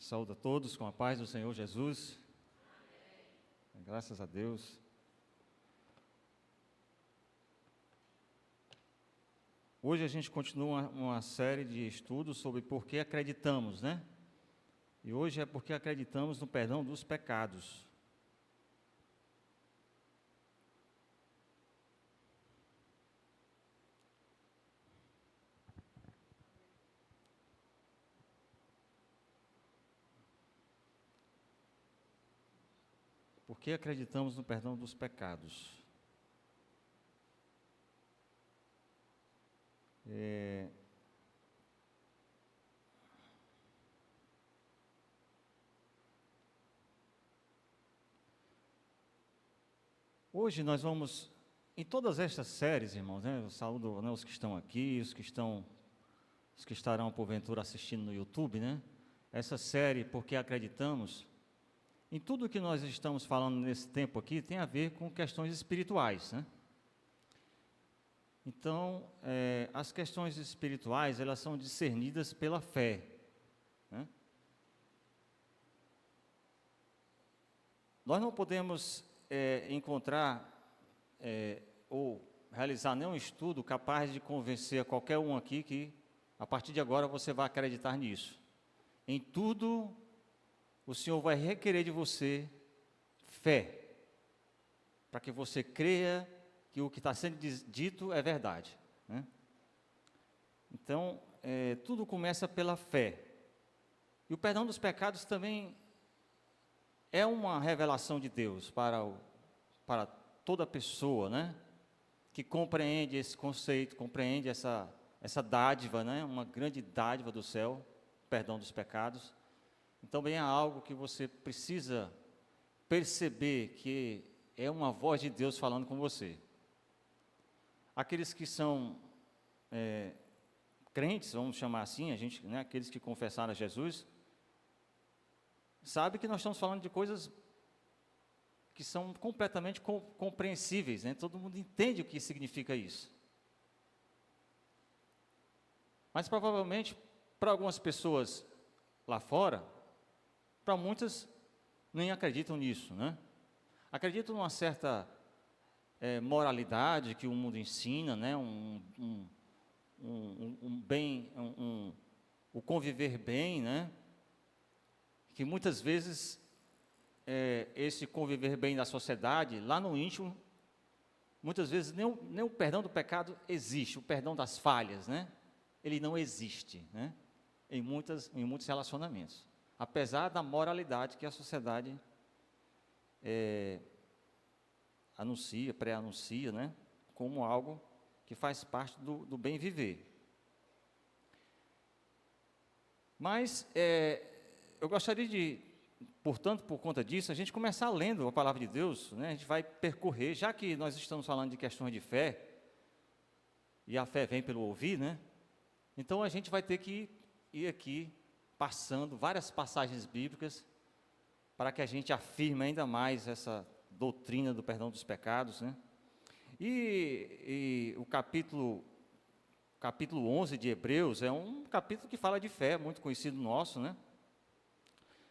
Saúdo a todos com a paz do Senhor Jesus. Amém. Graças a Deus. Hoje a gente continua uma série de estudos sobre por que acreditamos, né? E hoje é porque acreditamos no perdão dos pecados. Por que acreditamos no perdão dos pecados? Hoje nós vamos, em todas estas séries, irmãos, né? Eu saúdo, né, os que estão aqui, os que estarão porventura assistindo no YouTube, né? Essa série, Porque Acreditamos, em tudo que nós estamos falando nesse tempo aqui, tem a ver com questões espirituais, né? Então, as questões espirituais, elas são discernidas pela fé, né? Nós não podemos encontrar ou realizar nenhum estudo capaz de convencer a qualquer um aqui que, a partir de agora, você vai acreditar nisso. Em tudo, o Senhor vai requerer de você fé, para que você creia que o que está sendo dito é verdade, né? Então, tudo começa pela fé. E o perdão dos pecados também é uma revelação de Deus para toda pessoa, né? Que compreende esse conceito, compreende essa dádiva, né? Uma grande dádiva do céu, perdão dos pecados. Então, bem, é algo que você precisa perceber que é uma voz de Deus falando com você. Aqueles que são crentes, vamos chamar assim, né, aqueles que confessaram a Jesus, sabe que nós estamos falando de coisas que são completamente compreensíveis, né? Todo mundo entende o que significa isso. Mas provavelmente, para algumas pessoas lá fora, para muitas, nem acreditam nisso, né? Acreditam numa certa moralidade que o mundo ensina, né? O conviver bem, né? Que muitas vezes esse conviver bem da sociedade, lá no íntimo, muitas vezes nem o perdão do pecado existe, o perdão das falhas, né? Ele não existe, né? Em muitos relacionamentos, apesar da moralidade que a sociedade pré-anuncia, né? Como algo que faz parte do bem viver. Mas eu gostaria de, portanto, por conta disso, a gente começar lendo a palavra de Deus, né? A gente vai percorrer, já que nós estamos falando de questões de fé, e a fé vem pelo ouvir, né? Então a gente vai ter que ir aqui passando várias passagens bíblicas para que a gente afirme ainda mais essa doutrina do perdão dos pecados, né? E o capítulo 11 de Hebreus é um capítulo que fala de fé, muito conhecido nosso, né?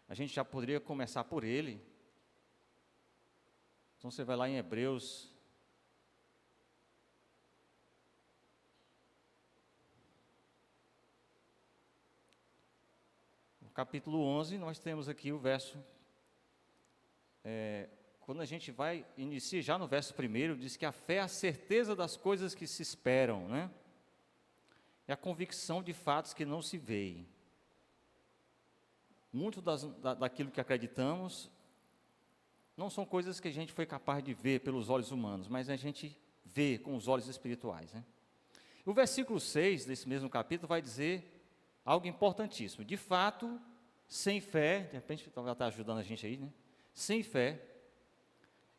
A gente já poderia começar por ele. Então você vai lá em Hebreus, no capítulo 11, nós temos aqui o verso, quando a gente inicia já no verso 1, diz que a fé é a certeza das coisas que se esperam, né? É a convicção de fatos que não se veem. Muito daquilo que acreditamos não são coisas que a gente foi capaz de ver pelos olhos humanos, mas a gente vê com os olhos espirituais, né? O versículo 6 desse mesmo capítulo vai dizer algo importantíssimo. De fato, sem fé, de repente ela está ajudando a gente aí, né? Sem fé,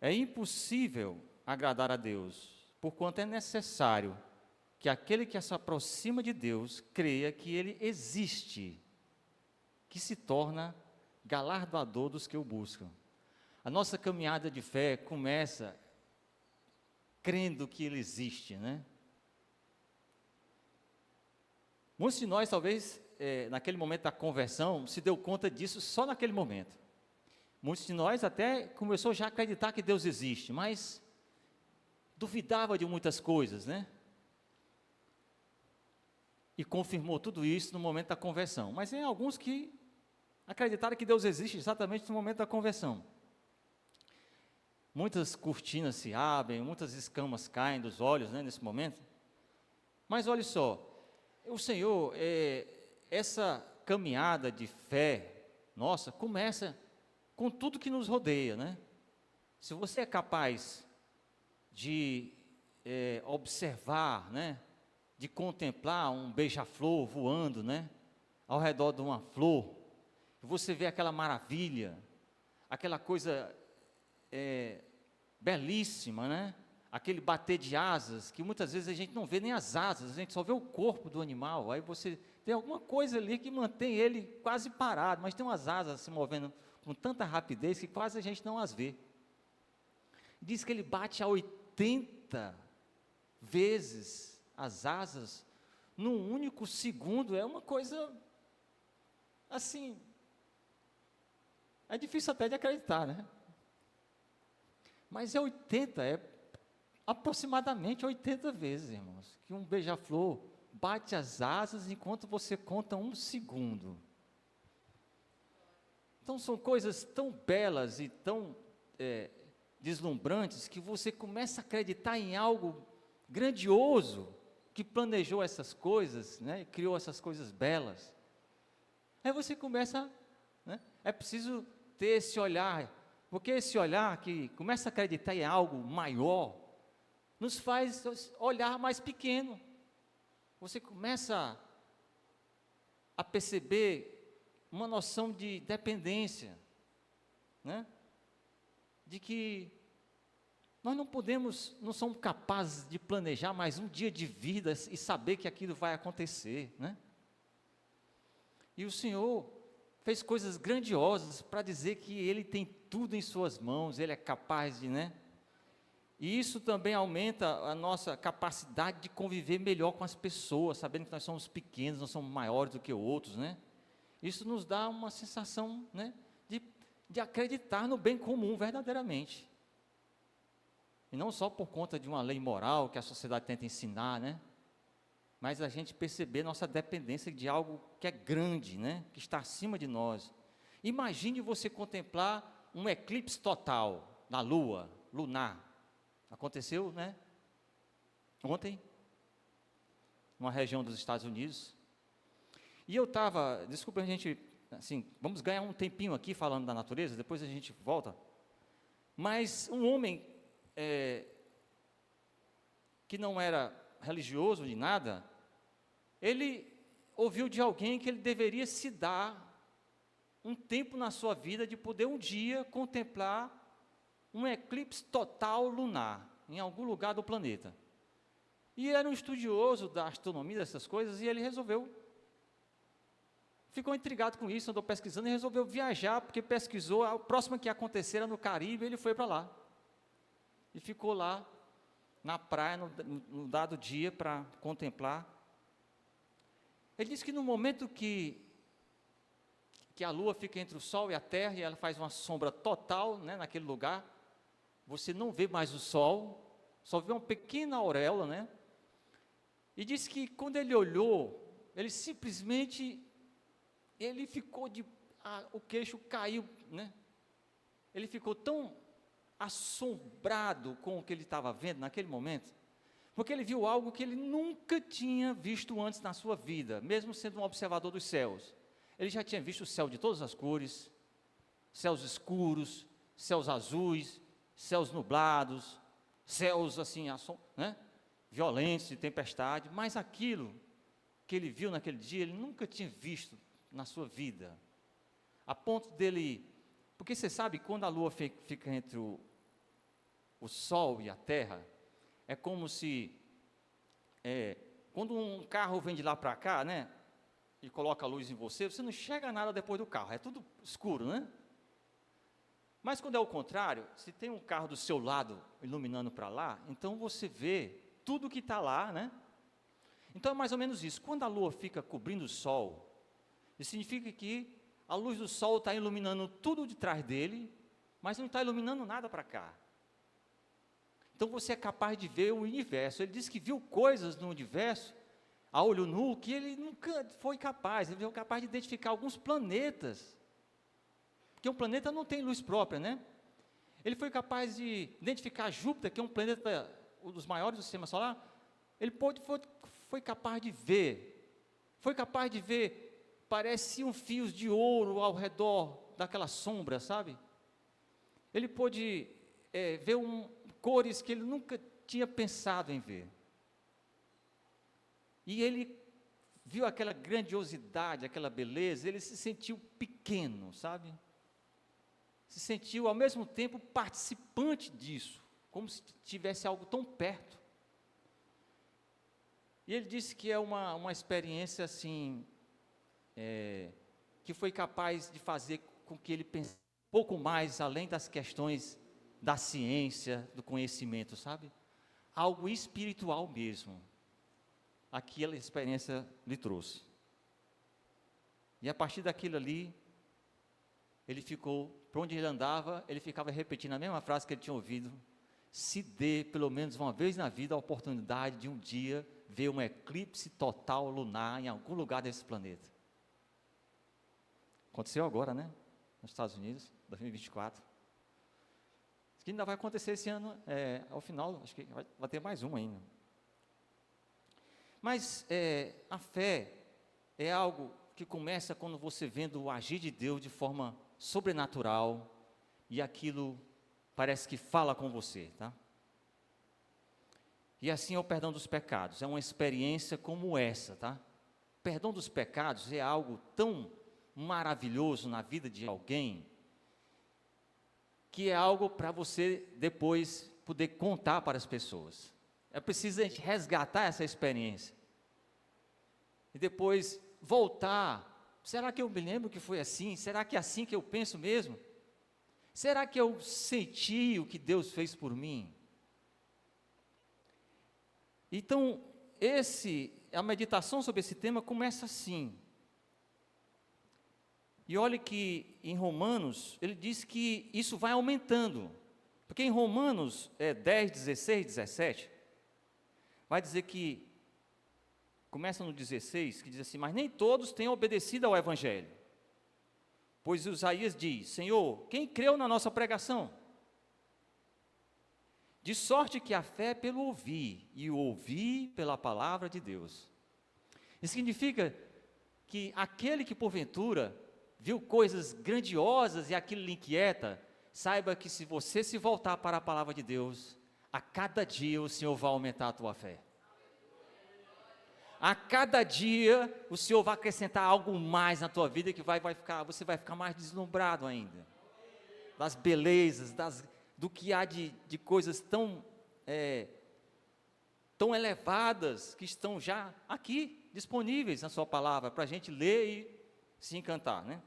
é impossível agradar a Deus, porquanto é necessário que aquele que se aproxima de Deus creia que Ele existe, que se torna galardoador dos que o buscam. A nossa caminhada de fé começa crendo que Ele existe, né? Muitos de nós talvez naquele momento da conversão, se deu conta disso só naquele momento. Muitos de nós até começou já a acreditar que Deus existe, mas duvidava de muitas coisas, né? E confirmou tudo isso no momento da conversão. Mas tem alguns que acreditaram que Deus existe exatamente no momento da conversão. Muitas cortinas se abrem, muitas escamas caem dos olhos, né, nesse momento. Mas olha só, o Senhor, essa caminhada de fé nossa, começa com tudo que nos rodeia, né? Se você é capaz de observar, né, de contemplar um beija-flor voando, né, ao redor de uma flor, você vê aquela maravilha, aquela coisa belíssima, né? Aquele bater de asas, que muitas vezes a gente não vê nem as asas, a gente só vê o corpo do animal, aí você tem alguma coisa ali que mantém ele quase parado, mas tem umas asas se movendo com tanta rapidez que quase a gente não as vê. Diz que ele bate a 80 vezes as asas num único segundo, é uma coisa assim, é difícil até de acreditar, né? Mas 80, aproximadamente 80 vezes, irmãos, que um beija-flor bate as asas enquanto você conta um segundo. Então são coisas tão belas e tão deslumbrantes que você começa a acreditar em algo grandioso que planejou essas coisas, né, criou essas coisas belas. Aí você começa, né, é preciso ter esse olhar, porque esse olhar que começa a acreditar em algo maior, nos faz olhar mais pequeno. Você começa a perceber uma noção de dependência, né? De que nós não somos capazes de planejar mais um dia de vida e saber que aquilo vai acontecer, né? E o Senhor fez coisas grandiosas para dizer que Ele tem tudo em suas mãos, Ele é capaz de, né? E isso também aumenta a nossa capacidade de conviver melhor com as pessoas, sabendo que nós somos pequenos, nós somos maiores do que outros, né? Isso nos dá uma sensação, né, de acreditar no bem comum verdadeiramente. E não só por conta de uma lei moral que a sociedade tenta ensinar, né? Mas a gente perceber nossa dependência de algo que é grande, né? Que está acima de nós. Imagine você contemplar um eclipse total na Lua, lunar. Aconteceu, né? Ontem, numa região dos Estados Unidos. E eu estava, desculpa a gente, assim, vamos ganhar um tempinho aqui falando da natureza, depois a gente volta. Mas um homem que não era religioso de nada, ele ouviu de alguém que ele deveria se dar um tempo na sua vida de poder um dia contemplar um eclipse total lunar em algum lugar do planeta. E ele era um estudioso da astronomia, dessas coisas, e ele ficou intrigado com isso, andou pesquisando e resolveu viajar, porque pesquisou, a próxima que ia acontecer era no Caribe, ele foi para lá. E ficou lá, na praia, no dado dia, para contemplar. Ele disse que no momento que a lua fica entre o sol e a terra, e ela faz uma sombra total, né, naquele lugar, você não vê mais o sol, só vê uma pequena auréola, né? E disse que quando ele olhou, ele simplesmente, ele ficou o queixo caiu, né? Ele ficou tão assombrado com o que ele estava vendo naquele momento, porque ele viu algo que ele nunca tinha visto antes na sua vida, mesmo sendo um observador dos céus. Ele já tinha visto o céu de todas as cores, céus escuros, céus azuis, céus nublados, céus assim, né, violentos, de tempestade, mas aquilo que ele viu naquele dia, ele nunca tinha visto na sua vida, a ponto dele, porque você sabe, quando a lua fica entre o sol e a terra, é como se, quando um carro vem de lá para cá, né, e coloca a luz em você, você não enxerga nada depois do carro, é tudo escuro, né? Mas quando é o contrário, se tem um carro do seu lado iluminando para lá, então você vê tudo que está lá, né? Então é mais ou menos isso, quando a lua fica cobrindo o sol, Isso significa que a luz do sol está iluminando tudo de trás dele, mas não está iluminando nada para cá. Então você é capaz de ver o universo. Ele disse que viu coisas no universo, a olho nu, que ele nunca foi capaz. Ele foi capaz de identificar alguns planetas, porque um planeta não tem luz própria, né? Ele foi capaz de identificar Júpiter, que é um planeta, um dos maiores do sistema solar. Ele foi capaz de ver, pareciam fios de ouro ao redor daquela sombra, sabe? Ele pôde ver cores que ele nunca tinha pensado em ver. E ele viu aquela grandiosidade, aquela beleza, ele se sentiu pequeno, sabe? Se sentiu ao mesmo tempo participante disso, como se tivesse algo tão perto. E ele disse que é uma experiência assim, que foi capaz de fazer com que ele pensasse um pouco mais além das questões da ciência, do conhecimento, sabe? Algo espiritual mesmo. Aquela experiência lhe trouxe. E a partir daquilo ali, ele ficou, por onde ele andava, ele ficava repetindo a mesma frase que ele tinha ouvido: se dê, pelo menos uma vez na vida, a oportunidade de um dia ver um eclipse total lunar em algum lugar desse planeta. Aconteceu agora, né? Nos Estados Unidos, 2024. Isso que ainda vai acontecer esse ano, ao final, acho que vai ter mais um ainda. Mas a fé é algo que começa quando você vendo o agir de Deus de forma sobrenatural, e aquilo parece que fala com você, tá? E assim é o perdão dos pecados, é uma experiência como essa, tá? O perdão dos pecados é algo tão maravilhoso na vida de alguém, que é algo para você depois poder contar para as pessoas. É preciso a gente resgatar essa experiência. E depois voltar. Será que eu me lembro que foi assim? Será que é assim que eu penso mesmo? Será que eu senti o que Deus fez por mim? Então, a meditação sobre esse tema começa assim. E olhe que em Romanos, ele diz que isso vai aumentando. Porque em Romanos 10, 16, 17, vai dizer que, começa no 16, que diz assim: mas nem todos têm obedecido ao Evangelho. Pois Isaías diz: Senhor, quem creu na nossa pregação? De sorte que a fé é pelo ouvir, e o ouvir pela palavra de Deus. Isso significa que aquele que porventura viu coisas grandiosas e aquilo lhe inquieta, saiba que se você se voltar para a palavra de Deus, a cada dia o Senhor vai aumentar a tua fé. A cada dia o Senhor vai acrescentar algo mais na tua vida que você vai ficar mais deslumbrado ainda. Das belezas, do que há de coisas tão elevadas que estão já aqui disponíveis na sua palavra para a gente ler e se encantar, né?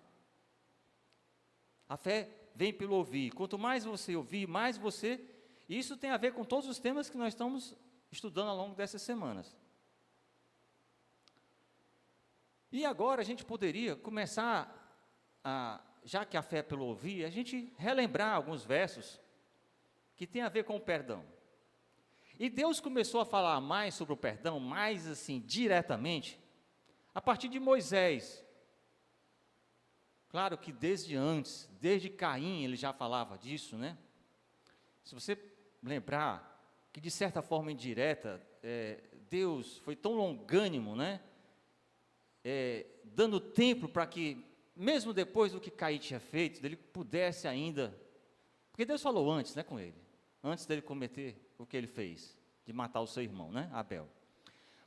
A fé vem pelo ouvir. Quanto mais você ouvir, mais você... E isso tem a ver com todos os temas que nós estamos estudando ao longo dessas semanas. E agora a gente poderia começar, já que a fé é pelo ouvir, a gente relembrar alguns versos que tem a ver com o perdão. E Deus começou a falar mais sobre o perdão, mais assim, diretamente, a partir de Moisés. Claro que desde antes, desde Caim, ele já falava disso, né? Se você lembrar que de certa forma indireta, Deus foi tão longânimo, né? Dando tempo para que, mesmo depois do que Caim tinha feito, ele pudesse ainda... Porque Deus falou antes, né, com ele, antes dele cometer o que ele fez, de matar o seu irmão, né, Abel.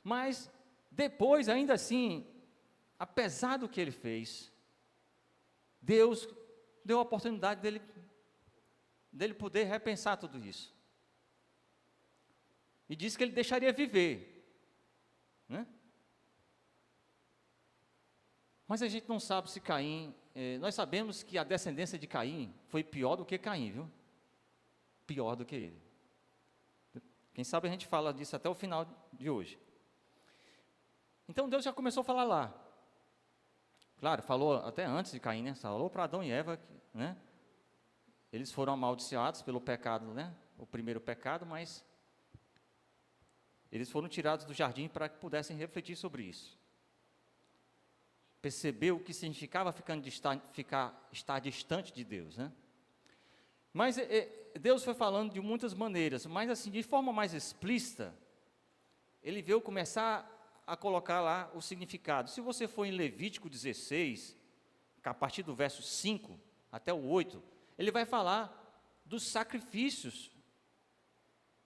Mas, depois, ainda assim, apesar do que ele fez, Deus deu a oportunidade dele poder repensar tudo isso. E disse que ele deixaria viver, né? Mas a gente não sabe se Caim... nós sabemos que a descendência de Caim foi pior do que Caim, viu? Pior do que ele. Quem sabe a gente fala disso até o final de hoje. Então Deus já começou a falar lá. Claro, falou até antes de Caim, né? Falou para Adão e Eva, né? Eles foram amaldiçoados pelo pecado, né? O primeiro pecado, mas eles foram tirados do jardim para que pudessem refletir sobre isso. Perceber o que significava estar distante de Deus, né? Mas Deus foi falando de muitas maneiras, mas assim, de forma mais explícita, Ele veio começar a colocar lá o significado. Se você for em Levítico 16, a partir do verso 5 até o 8, ele vai falar dos sacrifícios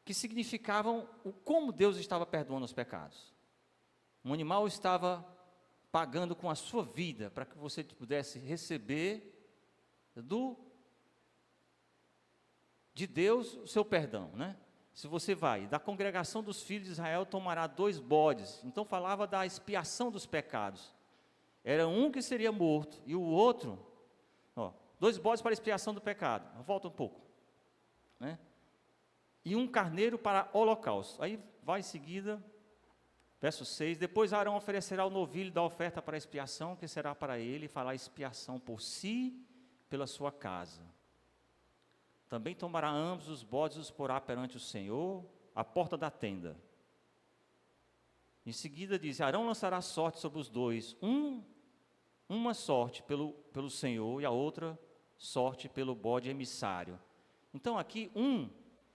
que significavam como Deus estava perdoando os pecados. Um animal estava pagando com a sua vida para que você pudesse receber de Deus o seu perdão, né? Se você vai, da congregação dos filhos de Israel tomará 2 bodes. Então falava da expiação dos pecados. Era um que seria morto e o outro, 2 bodes para expiação do pecado. Volta um pouco, né? E um carneiro para holocausto. Aí vai em seguida, verso 6, depois Arão oferecerá o novilho da oferta para expiação, que será para ele, fará expiação por si, pela sua casa. Também tomará ambos os bodes e os porá perante o Senhor, à porta da tenda. Em seguida diz, Arão lançará sorte sobre os 2, uma sorte pelo Senhor e a outra sorte pelo bode emissário. Então aqui,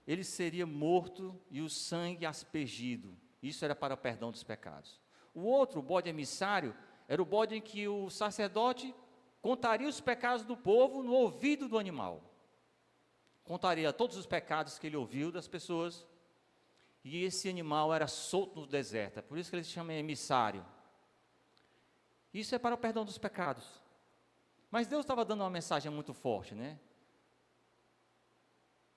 ele seria morto e o sangue aspergido. Isso era para o perdão dos pecados. O outro, o bode emissário, era o bode em que o sacerdote contaria os pecados do povo no ouvido do animal. Contaria todos os pecados que ele ouviu das pessoas, e esse animal era solto no deserto, é por isso que ele se chama emissário. Isso é para o perdão dos pecados. Mas Deus estava dando uma mensagem muito forte, né?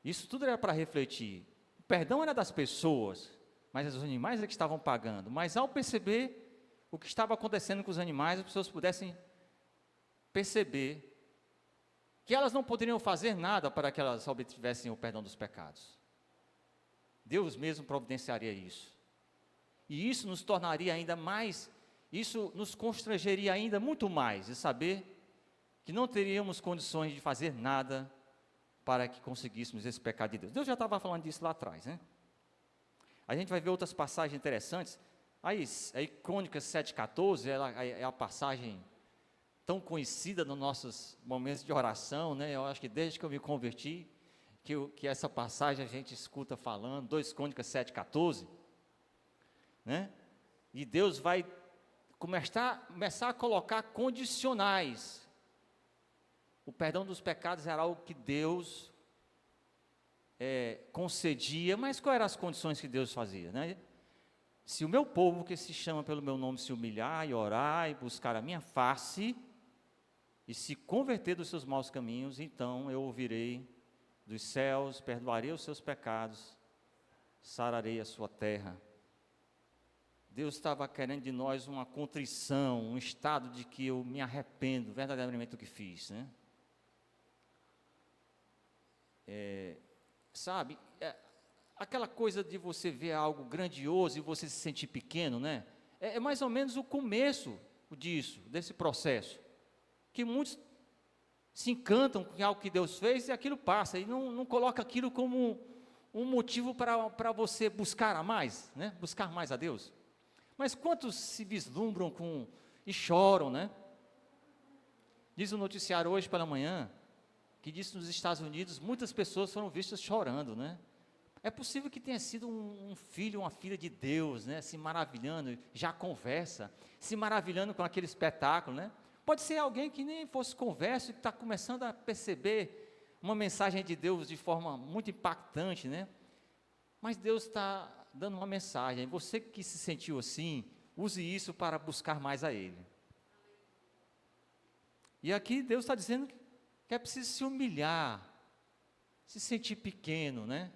Isso tudo era para refletir. O perdão era das pessoas, mas os animais é que estavam pagando. Mas ao perceber o que estava acontecendo com os animais, as pessoas pudessem perceber que elas não poderiam fazer nada para que elas obtivessem o perdão dos pecados. Deus mesmo providenciaria isso. E isso nos tornaria ainda mais, isso nos constrangeria ainda muito mais, de saber que não teríamos condições de fazer nada para que conseguíssemos esse pecado de Deus. Deus já estava falando disso lá atrás, né? A gente vai ver outras passagens interessantes. Aí Crônicas 7,14, ela é a passagem tão conhecida nos nossos momentos de oração, né? Eu acho que desde que eu me converti, que essa passagem a gente escuta falando, 2 Crônicas 7,14, né? E Deus vai começar a colocar condicionais. O perdão dos pecados era algo que Deus concedia, mas quais eram as condições que Deus fazia, né? Se o meu povo, que se chama pelo meu nome, se humilhar e orar e buscar a minha face, e se converter dos seus maus caminhos, então eu ouvirei dos céus, perdoarei os seus pecados, sararei a sua terra. Deus estava querendo de nós uma contrição, um estado de que eu me arrependo verdadeiramente do que fiz, né? Sabe, aquela coisa de você ver algo grandioso e você se sentir pequeno, né? É mais ou menos o começo desse processo. Que muitos se encantam com algo que Deus fez e aquilo passa, e não coloca aquilo como um motivo para você buscar a mais, né? Buscar mais a Deus. Mas quantos se vislumbram e choram, né? Diz o noticiário hoje pela manhã, que diz que nos Estados Unidos muitas pessoas foram vistas chorando, né? É possível que tenha sido um filho, uma filha de Deus, né? Se maravilhando, já conversa, se maravilhando com aquele espetáculo, né? Pode ser alguém que nem fosse conversa e que está começando a perceber uma mensagem de Deus de forma muito impactante, né? Mas Deus está dando uma mensagem. Você que se sentiu assim, use isso para buscar mais a Ele. E aqui Deus está dizendo que é preciso se humilhar, se sentir pequeno, né?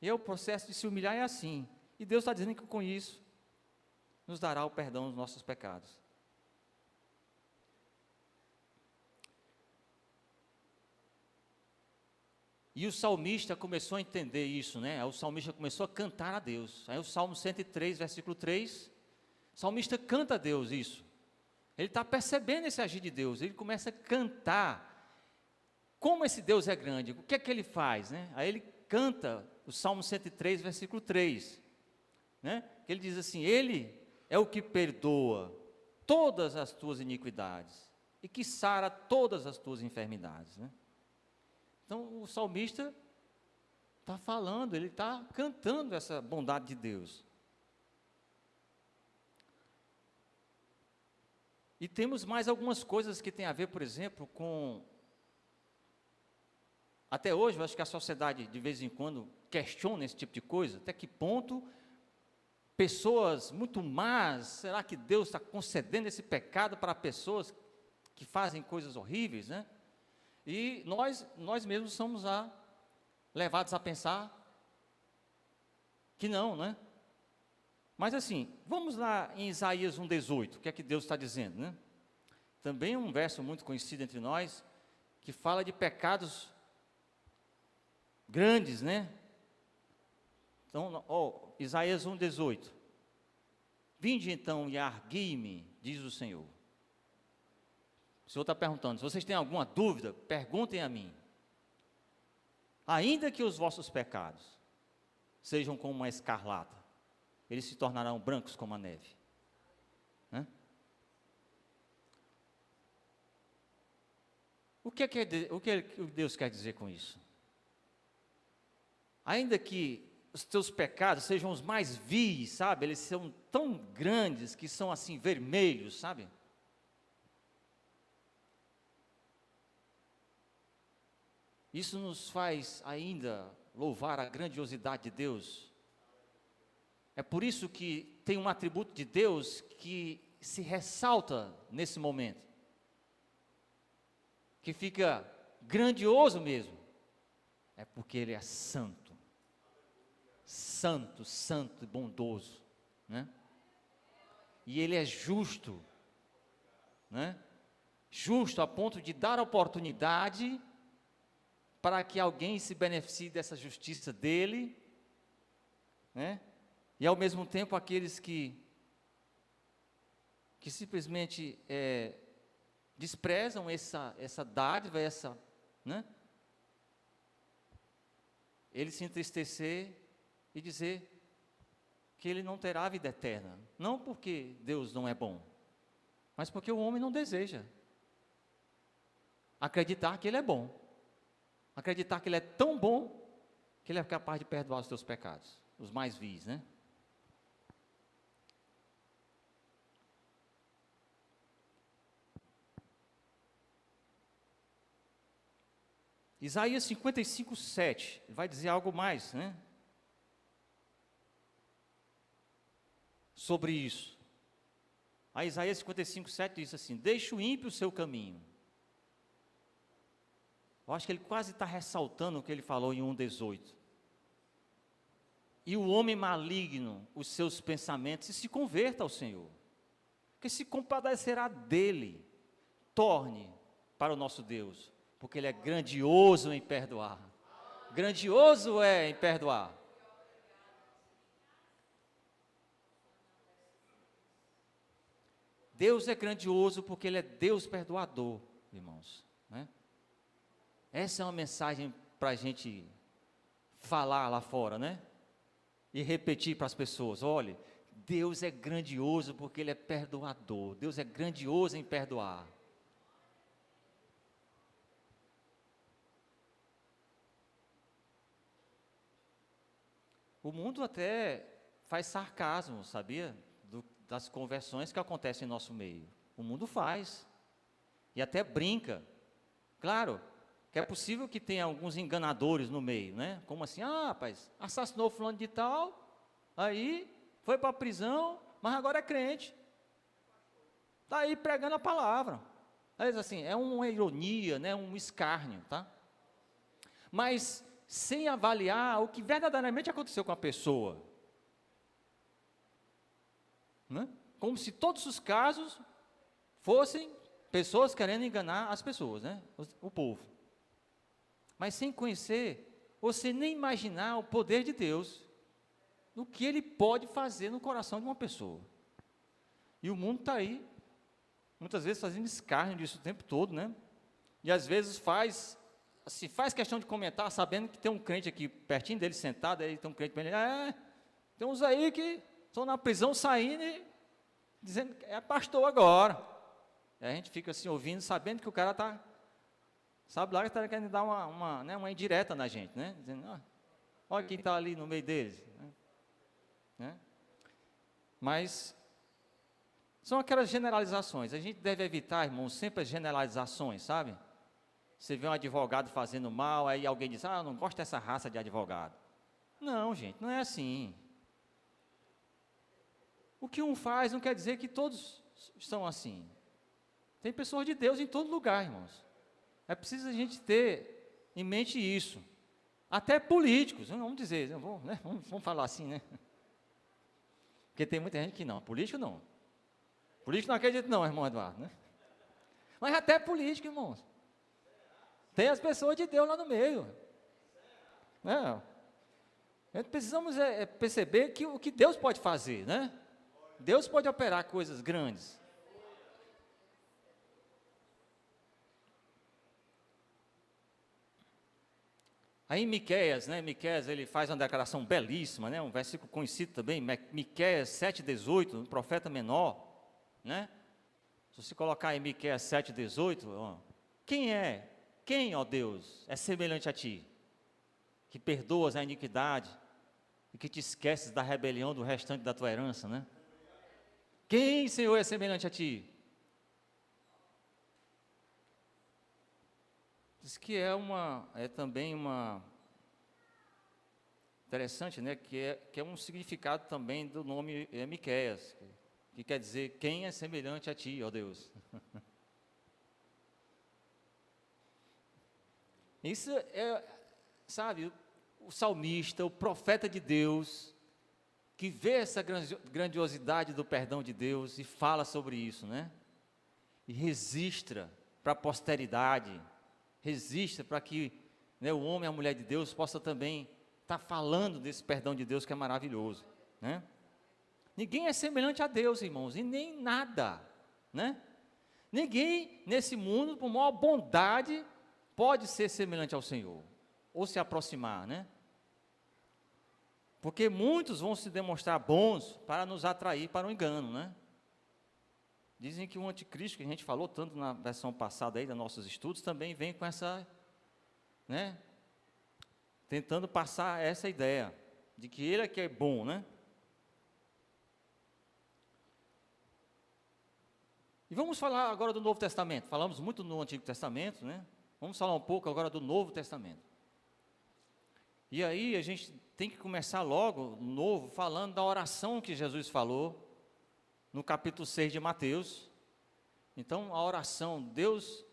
E o processo de se humilhar é assim. E Deus está dizendo que com isso nos dará o perdão dos nossos pecados. E o salmista começou a entender isso, né? O salmista começou a cantar a Deus. Aí o Salmo 103, versículo 3, o salmista canta a Deus isso. Ele está percebendo esse agir de Deus, ele começa a cantar como esse Deus é grande, o que é que ele faz, né? Aí ele canta o Salmo 103, versículo 3, né? Ele diz assim: Ele é o que perdoa todas as tuas iniquidades e que sara todas as tuas enfermidades, né? Então o salmista está falando, ele está cantando essa bondade de Deus. E temos mais algumas coisas que tem a ver, por exemplo, com... Até hoje, eu acho que a sociedade, de vez em quando, questiona esse tipo de coisa. Até que ponto pessoas muito más, será que Deus está concedendo esse pecado para pessoas que fazem coisas horríveis, né? E nós mesmos somos levados a pensar que não, né? Mas assim, vamos lá em Isaías 1,18, o que é que Deus está dizendo, né? Também um verso muito conhecido entre nós, que fala de pecados grandes, né? Então, Isaías 1,18. Vinde então e argui-me, diz o Senhor. O Senhor está perguntando, se vocês têm alguma dúvida, perguntem a mim. Ainda que os vossos pecados sejam como uma escarlata, eles se tornarão brancos como a neve. Né? O que Deus quer dizer com isso? Ainda que os teus pecados sejam os mais vis, sabe? Eles são tão grandes que são assim vermelhos, sabe? Isso nos faz ainda louvar a grandiosidade de Deus. É por isso que tem um atributo de Deus que se ressalta nesse momento, que fica grandioso mesmo. É porque Ele é santo, santo, santo e bondoso, né? E Ele é justo, né? Justo a ponto de dar oportunidade para que alguém se beneficie dessa justiça dEle, né? E ao mesmo tempo aqueles que simplesmente desprezam essa dádiva, né? Ele se entristecer e dizer que ele não terá vida eterna. Não porque Deus não é bom, mas porque o homem não deseja acreditar que Ele é bom. Acreditar que Ele é tão bom que Ele é capaz de perdoar os teus pecados, os mais vis, né? Isaías 55, 7, vai dizer algo mais, né? Sobre isso. A Isaías 55, 7 diz assim: deixa o ímpio o seu caminho. Eu acho que ele quase está ressaltando o que ele falou em 1,18. E o homem maligno, os seus pensamentos, e se converta ao Senhor, que se compadecerá dele, torne para o nosso Deus, porque Ele é grandioso em perdoar. Grandioso é em perdoar. Deus é grandioso porque Ele é Deus perdoador, irmãos, né? Essa é uma mensagem para a gente falar lá fora, né? E repetir para as pessoas: olha, Deus é grandioso porque Ele é perdoador. Deus é grandioso em perdoar. O mundo até faz sarcasmo, sabia? Das conversões que acontecem em nosso meio. O mundo faz. E até brinca. Claro, que é possível que tenha alguns enganadores no meio, né? Como assim? Ah, rapaz, assassinou fulano de tal, aí foi para a prisão, mas agora é crente. Está aí pregando a palavra. Mas assim, é uma ironia, né? Um escárnio, tá? Mas sem avaliar o que verdadeiramente aconteceu com a pessoa. Né? Como se todos os casos fossem pessoas querendo enganar as pessoas, né? O povo. Mas sem conhecer, ou sem nem imaginar o poder de Deus, o que Ele pode fazer no coração de uma pessoa. E o mundo está aí, muitas vezes fazendo escárnio disso o tempo todo, né? E às vezes faz questão de comentar, sabendo que tem um crente aqui pertinho dele sentado, aí tem um crente bem, tem uns aí que estão na prisão saindo e dizendo que é pastor agora. E a gente fica assim ouvindo, sabendo que o cara está, sabe lá que está querendo dar uma indireta na gente, né? Dizendo, olha quem está ali no meio deles. Né? Mas são aquelas generalizações. A gente deve evitar, irmãos, sempre as generalizações, sabe? Você vê um advogado fazendo mal, aí alguém diz, eu não gosto dessa raça de advogado. Não, gente, não é assim. O que um faz não quer dizer que todos são assim. Tem pessoas de Deus em todo lugar, irmãos. É preciso a gente ter em mente isso. Até políticos, vamos dizer, vamos falar assim, né? Porque tem muita gente que não, político não. Político não acredita não, irmão Eduardo, né? Mas até político, irmãos. Tem as pessoas de Deus lá no meio. Né? Precisamos perceber que o que Deus pode fazer, né? Deus pode operar coisas grandes. Aí em Miqueias, né? Miqueias, ele faz uma declaração belíssima, né? Um versículo conhecido também, Miqueias 7,18, um profeta menor, né? Se você colocar em Miqueias 7,18, quem, ó Deus, é semelhante a ti, que perdoas a iniquidade e que te esqueces da rebelião do restante da tua herança, né? Quem, Senhor, é semelhante a ti? Diz que é também uma interessante, né? Que é um significado também do nome Miqueias, que quer dizer quem é semelhante a ti, ó Deus. Isso sabe, o salmista, o profeta de Deus, que vê essa grandiosidade do perdão de Deus e fala sobre isso, né? E registra para a posteridade, registra para que, né, o homem e a mulher de Deus possa também estar falando desse perdão de Deus que é maravilhoso, né? Ninguém é semelhante a Deus, irmãos, e nem nada, né? Ninguém nesse mundo, por maior bondade, pode ser semelhante ao Senhor, ou se aproximar, né? Porque muitos vão se demonstrar bons para nos atrair para o engano, né? Dizem que o anticristo, que a gente falou tanto na versão passada aí dos nossos estudos, também vem com essa, né? Tentando passar essa ideia, de que ele é que é bom, né? E vamos falar agora do Novo Testamento. Falamos muito no Antigo Testamento, né? Vamos falar um pouco agora do Novo Testamento. E aí a gente tem que começar logo, novo, falando da oração que Jesus falou no capítulo 6 de Mateus. Então, a oração, Deus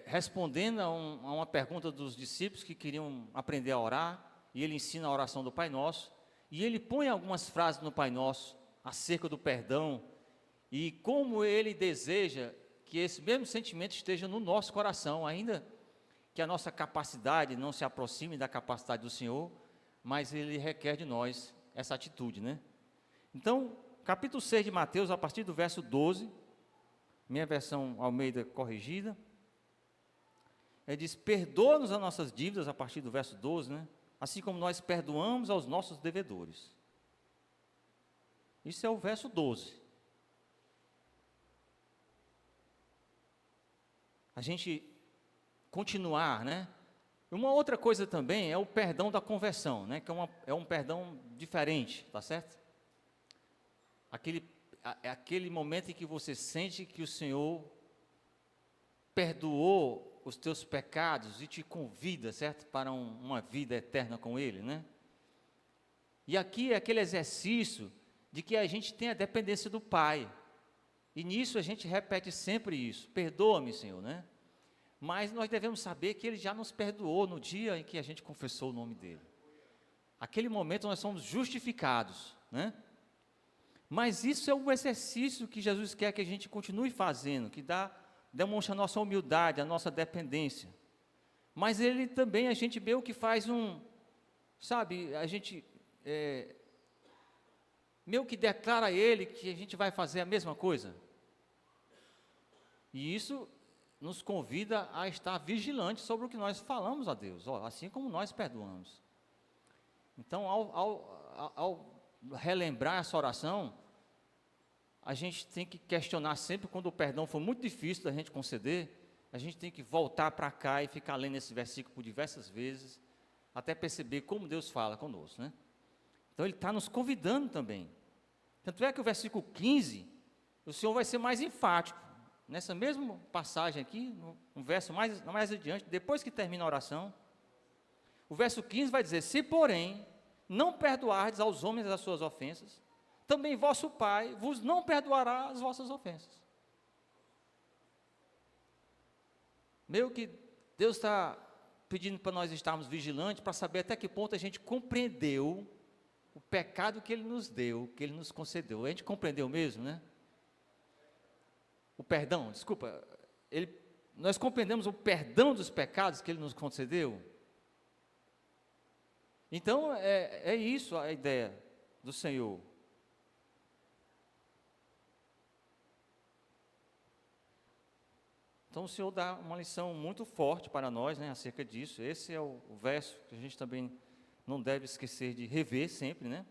respondendo a uma pergunta dos discípulos que queriam aprender a orar, e ele ensina a oração do Pai Nosso, e ele põe algumas frases no Pai Nosso acerca do perdão, e como ele deseja que esse mesmo sentimento esteja no nosso coração, ainda que a nossa capacidade não se aproxime da capacidade do Senhor, mas ele requer de nós essa atitude, né? Então, capítulo 6 de Mateus, a partir do verso 12, minha versão Almeida corrigida, ele diz, perdoa-nos as nossas dívidas, a partir do verso 12, né? Assim como nós perdoamos aos nossos devedores. Isso é o verso 12. A gente continuar, né? Uma outra coisa também é o perdão da conversão, né? Que é um perdão diferente, tá certo? Aquele momento em que você sente que o Senhor perdoou os teus pecados e te convida, certo? Para uma vida eterna com Ele, né? E aqui é aquele exercício de que a gente tem a dependência do Pai. E nisso a gente repete sempre isso, perdoa-me, Senhor, né? Mas nós devemos saber que Ele já nos perdoou no dia em que a gente confessou o nome dEle. Aquele momento nós somos justificados, né? Mas isso é um exercício que Jesus quer que a gente continue fazendo, que demonstra a nossa humildade, a nossa dependência. Mas Ele também, a gente meio que faz sabe, a gente meio que declara a Ele que a gente vai fazer a mesma coisa. E isso nos convida a estar vigilantes sobre o que nós falamos a Deus, assim como nós perdoamos. Então, ao relembrar essa oração, a gente tem que questionar sempre, quando o perdão for muito difícil da gente conceder, a gente tem que voltar para cá e ficar lendo esse versículo por diversas vezes, até perceber como Deus fala conosco, né? Então, Ele está nos convidando também. Tanto é que o versículo 15, o Senhor vai ser mais enfático. Nessa mesma passagem aqui, um verso mais adiante, depois que termina a oração, o verso 15 vai dizer: se, porém, não perdoardes aos homens as suas ofensas, também vosso Pai vos não perdoará as vossas ofensas. Meio que Deus está pedindo para nós estarmos vigilantes, para saber até que ponto a gente compreendeu o pecado que Ele nos deu, que Ele nos concedeu. A gente compreendeu mesmo, né? O perdão, desculpa, nós compreendemos o perdão dos pecados que Ele nos concedeu. Então, é isso a ideia do Senhor. Então, o Senhor dá uma lição muito forte para nós, né, acerca disso. Esse é o verso que a gente também não deve esquecer de rever sempre, né?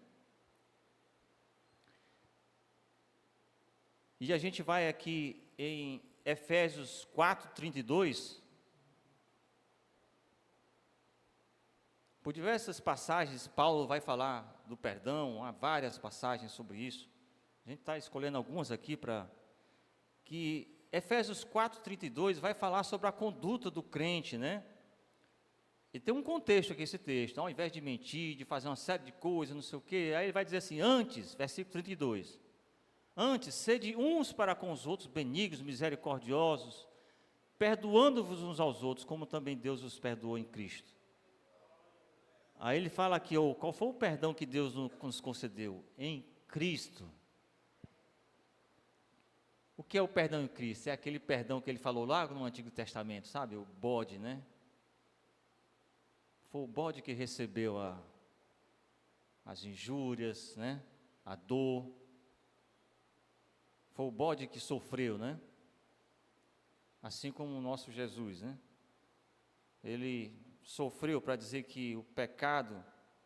E a gente vai aqui em Efésios 4:32. Por diversas passagens, Paulo vai falar do perdão, há várias passagens sobre isso. A gente está escolhendo algumas aqui para que Efésios 4:32 vai falar sobre a conduta do crente, né? E tem um contexto aqui esse texto, ao invés de mentir, de fazer uma série de coisas, não sei o quê, aí ele vai dizer assim, antes, versículo 32, antes, sede uns para com os outros benignos, misericordiosos, perdoando-vos uns aos outros, como também Deus os perdoou em Cristo. Aí ele fala aqui, qual foi o perdão que Deus nos concedeu? Em Cristo. O que é o perdão em Cristo? É aquele perdão que ele falou lá no Antigo Testamento, sabe? O bode, né? Foi o bode que recebeu as injúrias, né? A dor. Foi o bode que sofreu, né? Assim como o nosso Jesus, né? Ele sofreu para dizer que o pecado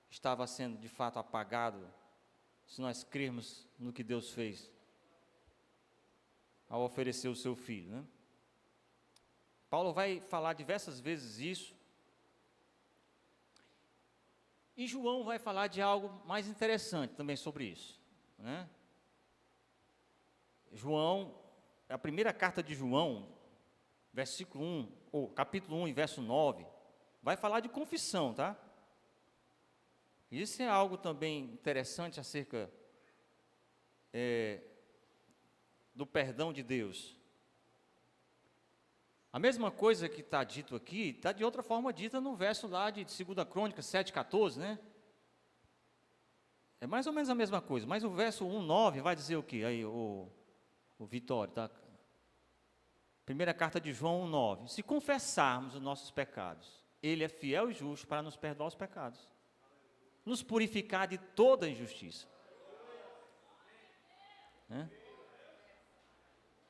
estava sendo de fato apagado, se nós crermos no que Deus fez, ao oferecer o seu Filho, né? Paulo vai falar diversas vezes isso, e João vai falar de algo mais interessante também sobre isso, né? João, a primeira carta de João, versículo 1, ou capítulo 1 e verso 9, vai falar de confissão, tá? Isso é algo também interessante acerca do perdão de Deus. A mesma coisa que está dito aqui, está de outra forma dita no verso lá de 2 Crônicas 7,14, né? É mais ou menos a mesma coisa, mas o verso 1,9 vai dizer o quê? Aí, o Vitório, tá? Primeira carta de João 1,9. Se confessarmos os nossos pecados, Ele é fiel e justo para nos perdoar os pecados, nos purificar de toda injustiça. Né?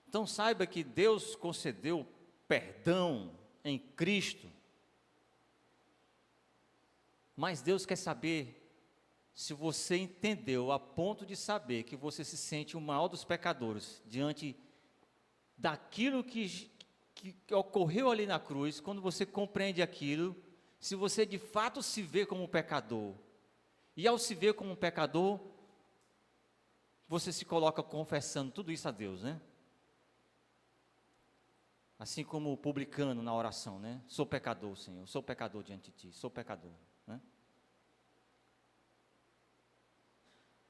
Então saiba que Deus concedeu perdão em Cristo, mas Deus quer saber se você entendeu a ponto de saber que você se sente o maior dos pecadores diante daquilo que ocorreu ali na cruz. Quando você compreende aquilo, se você de fato se vê como um pecador, e ao se ver como um pecador, você se coloca confessando tudo isso a Deus, né? Assim como o publicano na oração, né? Sou pecador, Senhor, sou pecador diante de Ti, sou pecador, né?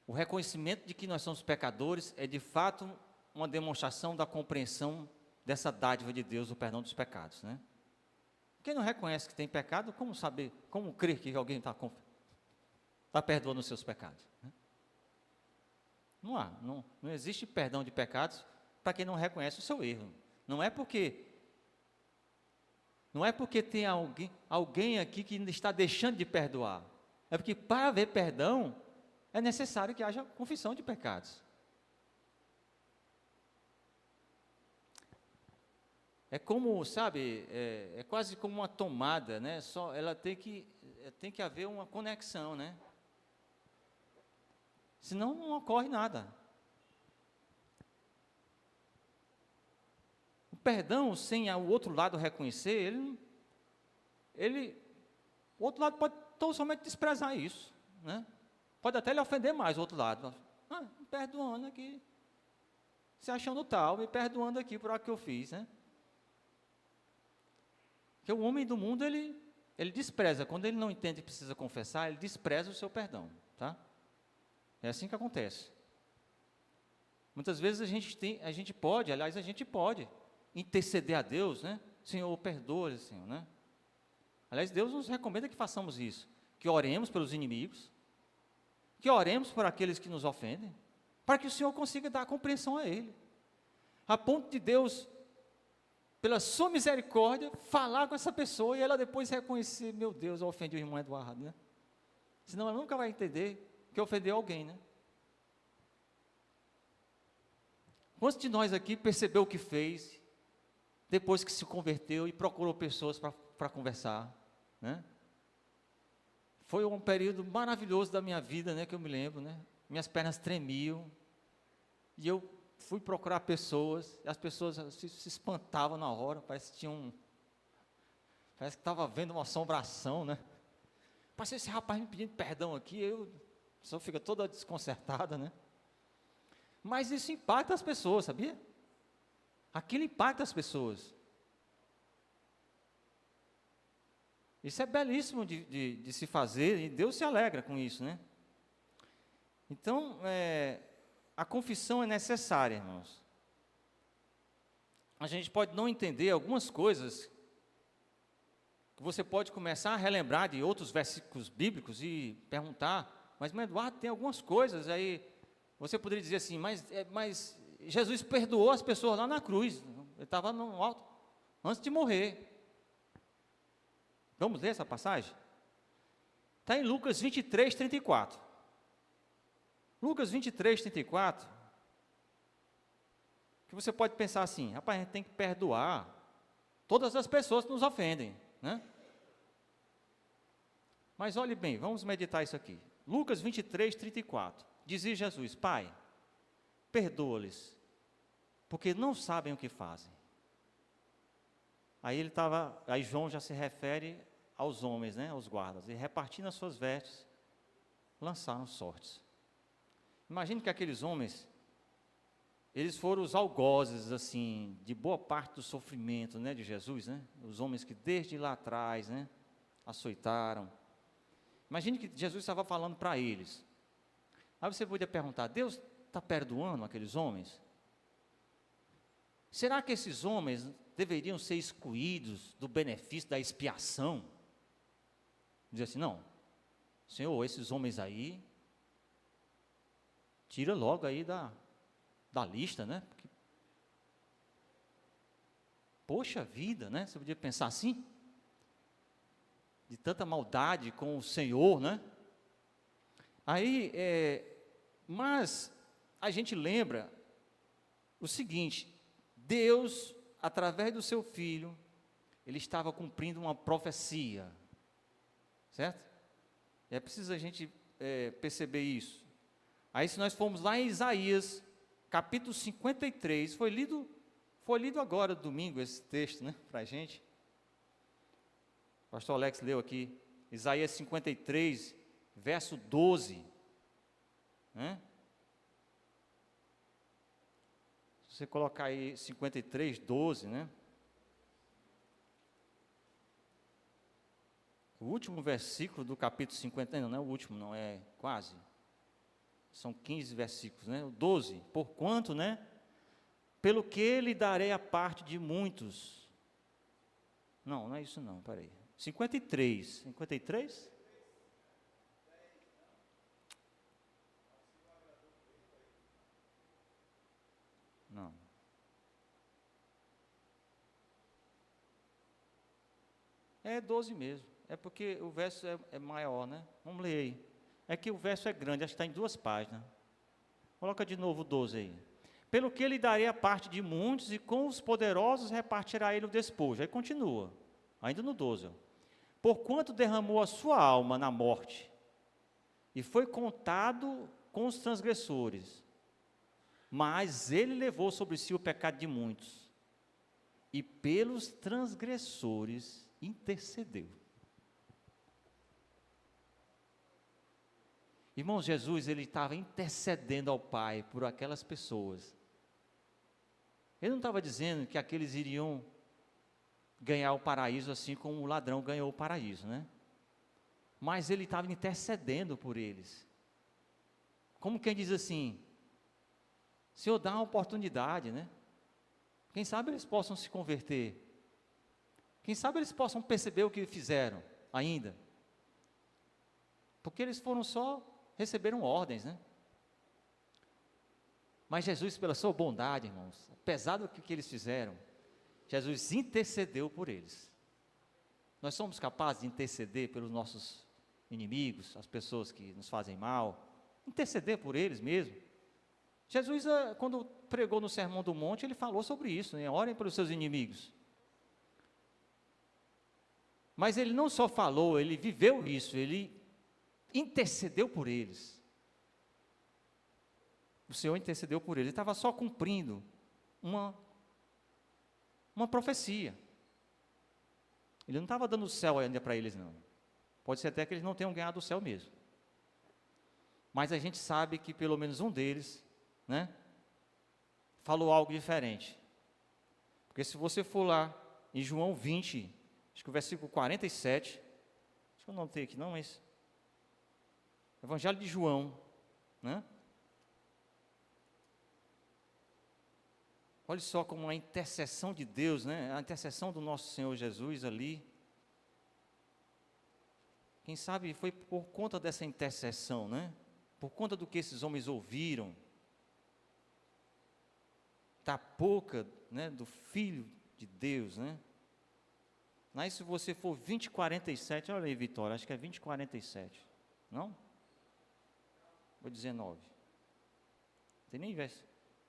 O reconhecimento de que nós somos pecadores é de fato uma demonstração da compreensão dessa dádiva de Deus, o perdão dos pecados, né? Quem não reconhece que tem pecado, como saber, como crer que alguém está perdoando os seus pecados, né? Não existe perdão de pecados para quem não reconhece o seu erro. Não é porque tem alguém aqui que está deixando de perdoar. É porque para haver perdão, é necessário que haja confissão de pecados. É como, sabe, é quase como uma tomada, né? Só ela tem que haver uma conexão, né? Senão não ocorre nada. O perdão sem o outro lado reconhecer, o outro lado pode tão somente desprezar isso, né? Pode até lhe ofender mais o outro lado. Me perdoando aqui, se achando tal, me perdoando aqui por algo que eu fiz, né? Porque o homem do mundo, ele despreza, quando ele não entende que precisa confessar, ele despreza o seu perdão, tá? É assim que acontece. Muitas vezes a gente pode interceder a Deus, né? Senhor, perdoa, Senhor, né? Aliás, Deus nos recomenda que façamos isso, que oremos pelos inimigos, que oremos por aqueles que nos ofendem, para que o Senhor consiga dar compreensão a ele, a ponto de Deus, pela sua misericórdia, falar com essa pessoa e ela depois reconhecer, meu Deus, eu ofendi o irmão Eduardo, né? Senão ela nunca vai entender que ofendeu alguém, né? Quantos de nós aqui percebeu o que fez, depois que se converteu e procurou pessoas para conversar, né? Foi um período maravilhoso da minha vida, né, que eu me lembro, né? Minhas pernas tremiam, e eu fui procurar pessoas, e as pessoas se espantavam na hora, parece que estava vendo uma assombração, né? Passei esse rapaz me pedindo perdão aqui, a pessoa fica toda desconcertada, né? Mas isso impacta as pessoas, sabia? Aquilo impacta as pessoas. Isso é belíssimo de se fazer, e Deus se alegra com isso, né? Então, a confissão é necessária, irmãos. A gente pode não entender algumas coisas, que você pode começar a relembrar de outros versículos bíblicos e perguntar, mas Eduardo, tem algumas coisas aí, você poderia dizer assim, mas Jesus perdoou as pessoas lá na cruz, ele estava no alto, antes de morrer. Vamos ler essa passagem? Está em Lucas 23, 34. Lucas 23, 34, que você pode pensar assim, rapaz, a gente tem que perdoar todas as pessoas que nos ofendem, né? Mas olhe bem, vamos meditar isso aqui. Lucas 23, 34. Dizia Jesus, Pai, perdoa-lhes, porque não sabem o que fazem. Aí João já se refere aos homens, né, aos guardas, e repartindo as suas vestes, lançaram sortes. Imagine que aqueles homens, eles foram os algozes, assim, de boa parte do sofrimento, né, de Jesus, né, os homens que desde lá atrás, né, açoitaram. Imagine que Jesus estava falando para eles. Aí você podia perguntar, Deus está perdoando aqueles homens? Será que esses homens deveriam ser excluídos do benefício da expiação? Dizer assim, não, Senhor, esses homens aí, tira logo aí da lista, né? Porque, poxa vida, né? Você podia pensar assim, de tanta maldade com o Senhor, né? Aí, mas a gente lembra o seguinte, Deus, através do seu Filho, Ele estava cumprindo uma profecia, certo? É preciso a gente perceber isso. Aí se nós formos lá em Isaías, capítulo 53, foi lido agora domingo esse texto, né, para a gente. O pastor Alex leu aqui, Isaías 53, verso 12, né? Se você colocar aí 53, 12, né? O último versículo do capítulo 50, não é o último, não, é quase. São 15 versículos, né? O 12, porquanto, né? Pelo que lhe darei a parte de muitos. Não é isso não, peraí. 53, 53? Não. É 12 mesmo. É porque o verso é maior, né? Vamos ler aí. É que o verso é grande, acho que está em 2 páginas. Coloca de novo o 12 aí. pelo que ele daria a parte de muitos, e com os poderosos repartirá ele o despojo. Aí continua, ainda no 12. Porquanto derramou a sua alma na morte, e foi contado com os transgressores, mas ele levou sobre si o pecado de muitos, e pelos transgressores intercedeu. Irmãos, Jesus, ele estava intercedendo ao Pai por aquelas pessoas. Ele não estava dizendo que aqueles iriam ganhar o paraíso assim como o ladrão ganhou o paraíso, né? Mas ele estava intercedendo por eles. Como quem diz assim, Senhor, dá uma oportunidade, né? Quem sabe eles possam se converter. Quem sabe eles possam perceber o que fizeram ainda. Porque eles receberam ordens, né? Mas Jesus, pela sua bondade, irmãos, apesar do que eles fizeram, Jesus intercedeu por eles. Nós somos capazes de interceder pelos nossos inimigos, as pessoas que nos fazem mal, interceder por eles mesmo. Jesus, quando pregou no Sermão do Monte, ele falou sobre isso, né? Orem pelos seus inimigos. Mas ele não só falou, ele viveu isso, ele intercedeu por eles. O Senhor intercedeu por eles, ele estava só cumprindo uma profecia. Ele não estava dando o céu ainda para eles, não. Pode ser até que eles não tenham ganhado o céu mesmo. Mas a gente sabe que pelo menos um deles, né, falou algo diferente. Porque se você for lá em João 20, acho que o versículo 47, acho que eu não tenho aqui não, mas Evangelho de João, né? Olha só como a intercessão de Deus, né? A intercessão do nosso Senhor Jesus ali. Quem sabe foi por conta dessa intercessão, né? Por conta do que esses homens ouviram, da boca, né, do Filho de Deus, né? Mas se você for 20:47, olha aí, Vitória, acho que é 20:47, não? Ou 19. Tem nem verso.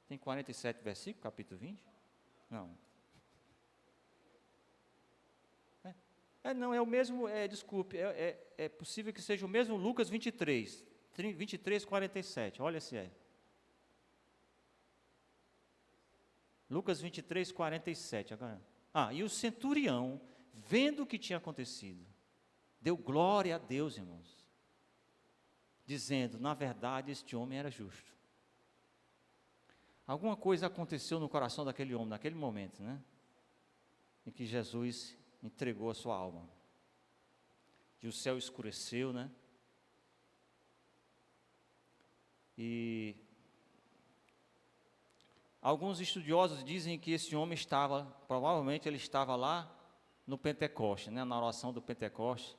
Tem 47 versículos, capítulo 20? Não. Não, é o mesmo, desculpe, é possível que seja o mesmo Lucas 23:47, olha se é. Lucas 23:47, agora. E o centurião, vendo o que tinha acontecido, deu glória a Deus, irmãos, dizendo, na verdade, este homem era justo. Alguma coisa aconteceu no coração daquele homem, naquele momento, né? Em que Jesus entregou a sua alma. E o céu escureceu, né? E alguns estudiosos dizem que esse homem provavelmente ele estava lá no Pentecoste, né? Na oração do Pentecoste.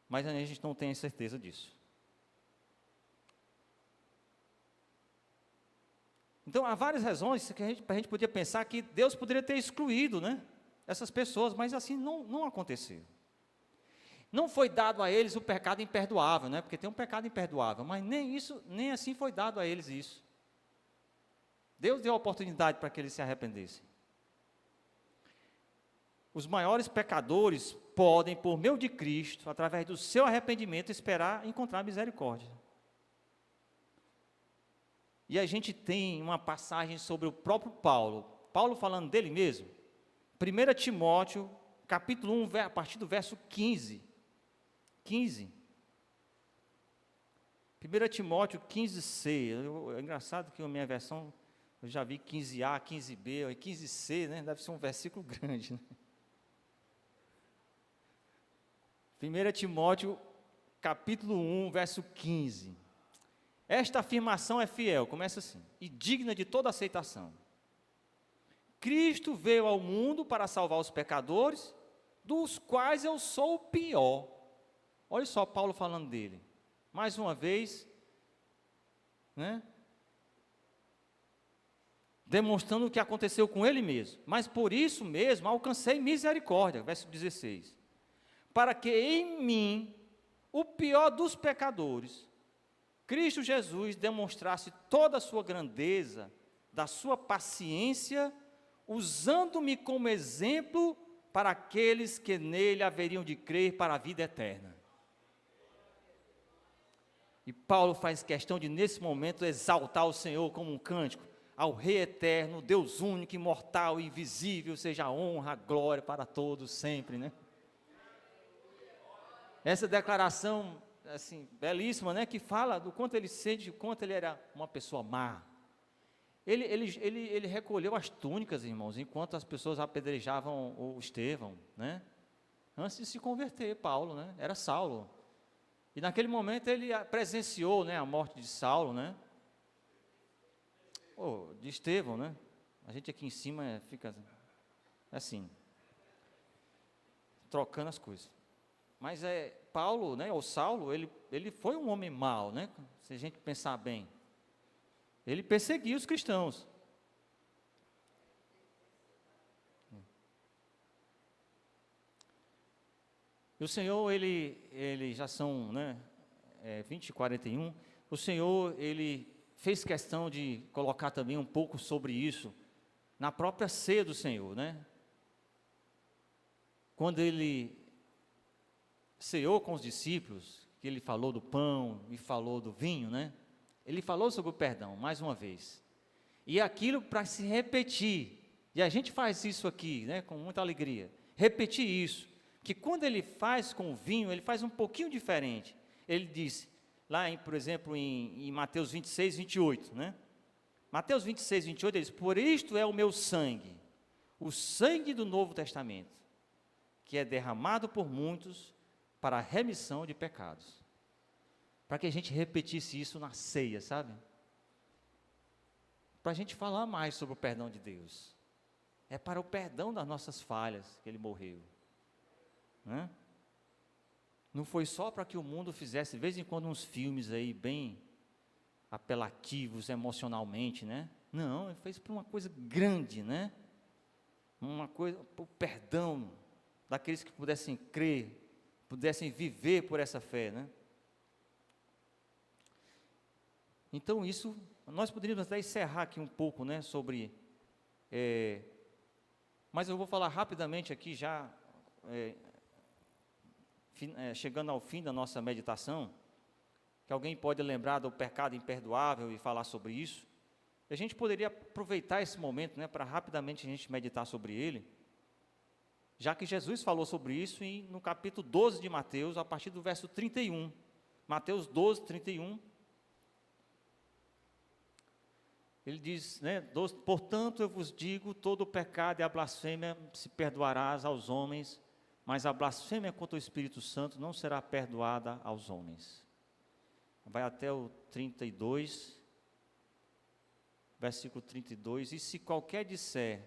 Mas a gente não tem certeza disso. Então, há várias razões que a gente podia pensar que Deus poderia ter excluído, né, essas pessoas, mas assim não aconteceu. Não foi dado a eles o pecado imperdoável, né, porque tem um pecado imperdoável, mas nem assim foi dado a eles isso. Deus deu a oportunidade para que eles se arrependessem. Os maiores pecadores podem, por meio de Cristo, através do seu arrependimento, esperar encontrar misericórdia. E a gente tem uma passagem sobre o próprio Paulo falando dele mesmo, 1 Timóteo, capítulo 1, a partir do verso 15. 1 Timóteo 15:c, é engraçado que a minha versão, eu já vi 15a, 15b, 15c, né? Deve ser um versículo grande, né? 1 Timóteo, capítulo 1, verso 15. Esta afirmação é fiel, começa assim, e digna de toda aceitação. Cristo veio ao mundo para salvar os pecadores, dos quais eu sou o pior. Olha só Paulo falando dele. Mais uma vez, né? Demonstrando o que aconteceu com ele mesmo. Mas por isso mesmo alcancei misericórdia, verso 16. Para que em mim o pior dos pecadores, Cristo Jesus demonstrasse toda a sua grandeza, da sua paciência, usando-me como exemplo para aqueles que nele haveriam de crer para a vida eterna. E Paulo faz questão de, nesse momento, exaltar o Senhor como um cântico, ao Rei eterno, Deus único, imortal e invisível, seja a honra, a glória para todos sempre, né? Essa declaração, assim, belíssima, né, que fala do quanto ele sente, do quanto ele era uma pessoa má. Ele recolheu as túnicas, irmãos, enquanto as pessoas apedrejavam o Estevão, né? Antes de se converter, Paulo, né? Era Saulo. E naquele momento ele presenciou, né, a morte de Saulo, né? De Estevão, né? A gente aqui em cima fica assim, trocando as coisas. Mas Paulo, né, ou Saulo, ele foi um homem mau, né? Se a gente pensar bem. Ele perseguia os cristãos. E o Senhor, ele já são, né, 20h41, o Senhor, ele fez questão de colocar também um pouco sobre isso, na própria ceia do Senhor, né? Quando ele ceou com os discípulos, que ele falou do pão e falou do vinho, né? Ele falou sobre o perdão, mais uma vez. E aquilo para se repetir, e a gente faz isso aqui, né, com muita alegria, repetir isso, que quando ele faz com o vinho, ele faz um pouquinho diferente. Ele diz, lá, por exemplo, em Mateus 26, 28, né? Mateus 26, 28, ele diz, por isto é o meu sangue, o sangue do Novo Testamento, que é derramado por muitos para a remissão de pecados. Para que a gente repetisse isso na ceia, sabe? Para a gente falar mais sobre o perdão de Deus. É para o perdão das nossas falhas que ele morreu, né? Não foi só para que o mundo fizesse, de vez em quando, uns filmes aí bem apelativos emocionalmente, né? Não, ele fez para uma coisa grande, né? Uma coisa, o perdão daqueles que pudessem crer, pudessem viver por essa fé, né? Então isso, nós poderíamos até encerrar aqui um pouco, né, sobre, mas eu vou falar rapidamente aqui já, chegando ao fim da nossa meditação, que alguém pode lembrar do pecado imperdoável e falar sobre isso. A gente poderia aproveitar esse momento, né, para rapidamente a gente meditar sobre ele, já que Jesus falou sobre isso no capítulo 12 de Mateus, a partir do verso 31. Mateus 12, 31. Ele diz, né, portanto eu vos digo, todo pecado e a blasfêmia se perdoarás aos homens, mas a blasfêmia contra o Espírito Santo não será perdoada aos homens. Vai até o 32, versículo 32, e se qualquer disser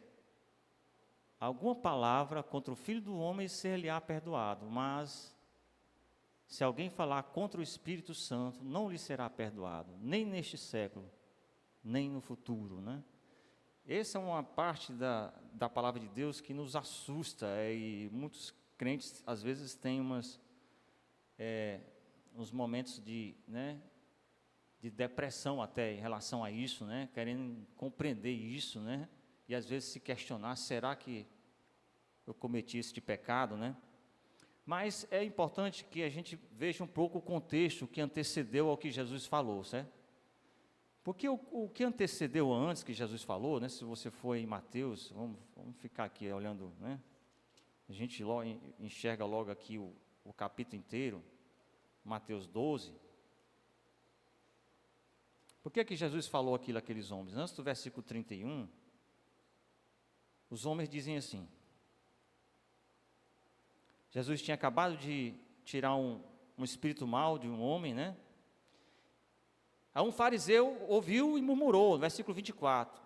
alguma palavra contra o Filho do Homem, ser-lhe-á perdoado, mas se alguém falar contra o Espírito Santo, não lhe será perdoado, nem neste século, nem no futuro, né? Essa é uma parte da palavra de Deus que nos assusta, e muitos crentes, às vezes, têm uns momentos de depressão até em relação a isso, né? Querendo compreender isso, né? E às vezes se questionar, será que eu cometi esse pecado, né? Mas é importante que a gente veja um pouco o contexto que antecedeu ao que Jesus falou, certo? Porque o que antecedeu antes que Jesus falou, né? Se você for em Mateus, vamos ficar aqui olhando, né? A gente enxerga logo aqui o capítulo inteiro, Mateus 12. Por que Jesus falou aquilo àqueles homens? Antes do versículo 31, os homens dizem assim, Jesus tinha acabado de tirar um espírito mau de um homem, né? Aí um fariseu ouviu e murmurou, no versículo 24,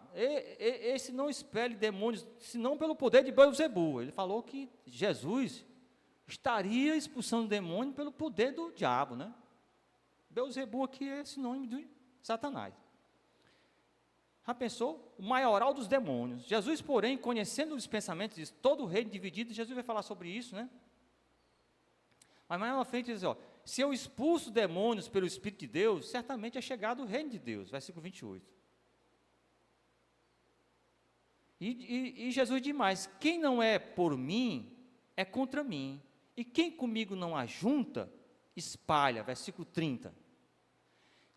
esse não expele demônios, senão pelo poder de Beelzebul. Ele falou que Jesus estaria expulsando demônio pelo poder do diabo, né? Beelzebul aqui é sinônimo de Satanás. Já pensou? O maioral dos demônios. Jesus, porém, conhecendo os pensamentos, diz, todo reino dividido, Jesus vai falar sobre isso, né? Mas mais na frente diz, se eu expulso demônios pelo Espírito de Deus, certamente é chegado o reino de Deus, versículo 28. E Jesus diz mais: quem não é por mim, é contra mim, e quem comigo não ajunta, espalha, versículo 30.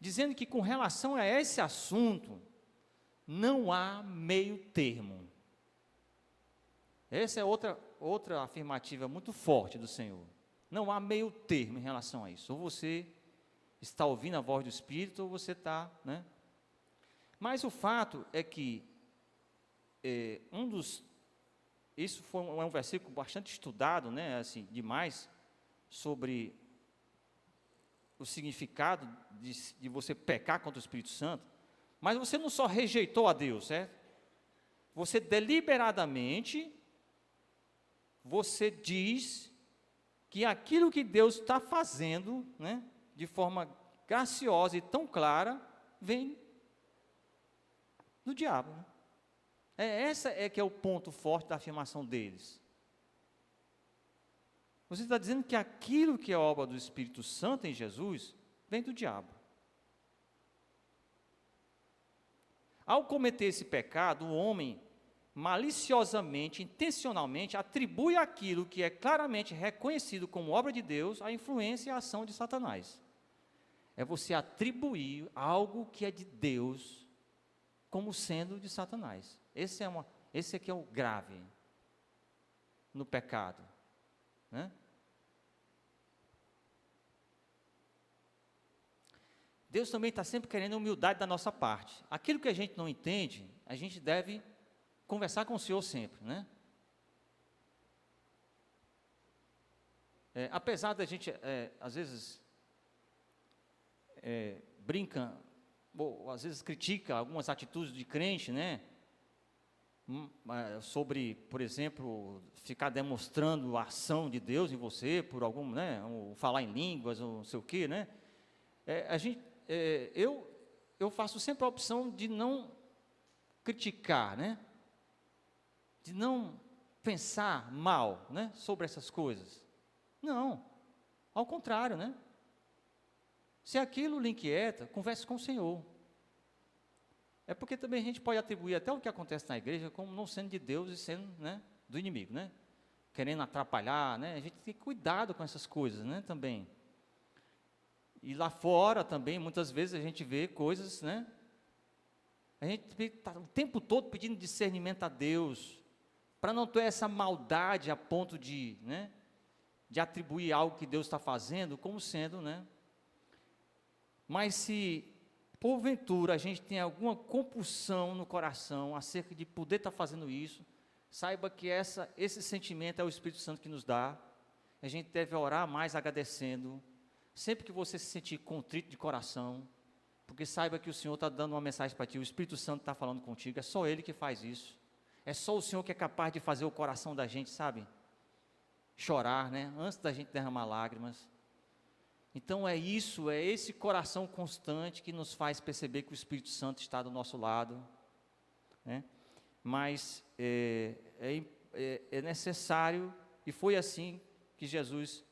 Dizendo que com relação a esse assunto, não há meio termo. Essa é outra afirmativa muito forte do Senhor. Não há meio termo em relação a isso. Ou você está ouvindo a voz do Espírito, ou você está, né? Mas o fato é que isso foi um versículo bastante estudado, né, assim, demais, sobre o significado de você pecar contra o Espírito Santo. Mas você não só rejeitou a Deus, certo? Você deliberadamente, você diz que aquilo que Deus está fazendo, né, de forma graciosa e tão clara, vem do diabo, né? Essa é que é o ponto forte da afirmação deles. Você está dizendo que aquilo que é obra do Espírito Santo em Jesus, vem do diabo. Ao cometer esse pecado, o homem maliciosamente, intencionalmente, atribui aquilo que é claramente reconhecido como obra de Deus, à influência e à ação de Satanás. É você atribuir algo que é de Deus como sendo de Satanás. Esse aqui é o grave no pecado, né? Deus também está sempre querendo humildade da nossa parte. Aquilo que a gente não entende, a gente deve conversar com o Senhor sempre, né? Apesar da gente, às vezes, brinca, ou às vezes critica algumas atitudes de crente, né? Sobre, por exemplo, ficar demonstrando a ação de Deus em você, por algum, né? Ou falar em línguas, ou não sei o quê, né? Eu faço sempre a opção de não criticar, né? De não pensar mal, né, sobre essas coisas. Não, ao contrário, né? Se aquilo lhe inquieta, converse com o Senhor. É porque também a gente pode atribuir até o que acontece na igreja como não sendo de Deus e sendo, né, do inimigo, né? Querendo atrapalhar, né? A gente tem que ter cuidado com essas coisas, né, também. E lá fora também, muitas vezes a gente vê coisas, né? A gente está o tempo todo pedindo discernimento a Deus, para não ter essa maldade a ponto de, né, de atribuir algo que Deus está fazendo como sendo, né? Mas se, porventura, a gente tem alguma compulsão no coração acerca de poder estar fazendo isso, saiba que esse sentimento é o Espírito Santo que nos dá. A gente deve orar mais agradecendo, sempre que você se sentir contrito de coração, porque saiba que o Senhor está dando uma mensagem para ti, o Espírito Santo está falando contigo, é só Ele que faz isso. É só o Senhor que é capaz de fazer o coração da gente, sabe, chorar, né, antes da gente derramar lágrimas. Então é esse coração constante que nos faz perceber que o Espírito Santo está do nosso lado, né? Mas é necessário, e foi assim que Jesus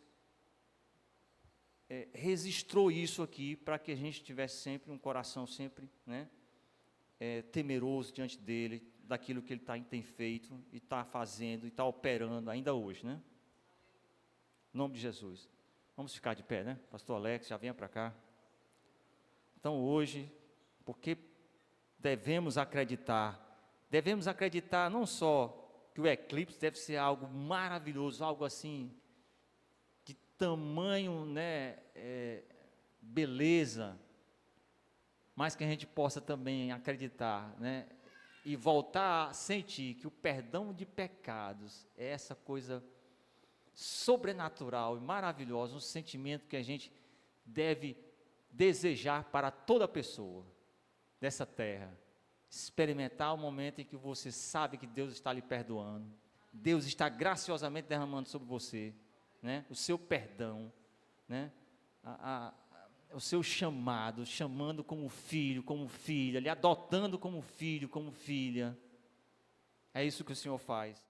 registrou isso aqui, para que a gente tivesse sempre um coração sempre, né, temeroso diante dEle, daquilo que Ele tem feito, e está fazendo, e está operando ainda hoje, né? Em nome de Jesus. Vamos ficar de pé, né? Pastor Alex, já venha para cá. Então hoje, porque devemos acreditar não só que o eclipse deve ser algo maravilhoso, algo assim, de tamanho, né, beleza, mas que a gente possa também acreditar, né, e voltar a sentir que o perdão de pecados é essa coisa sobrenatural e maravilhosa, um sentimento que a gente deve desejar para toda pessoa dessa terra. Experimentar o momento em que você sabe que Deus está lhe perdoando, Deus está graciosamente derramando sobre você, né, o seu perdão, né, o seu chamando como filho, como filha, lhe adotando como filho, como filha. É isso que o Senhor faz.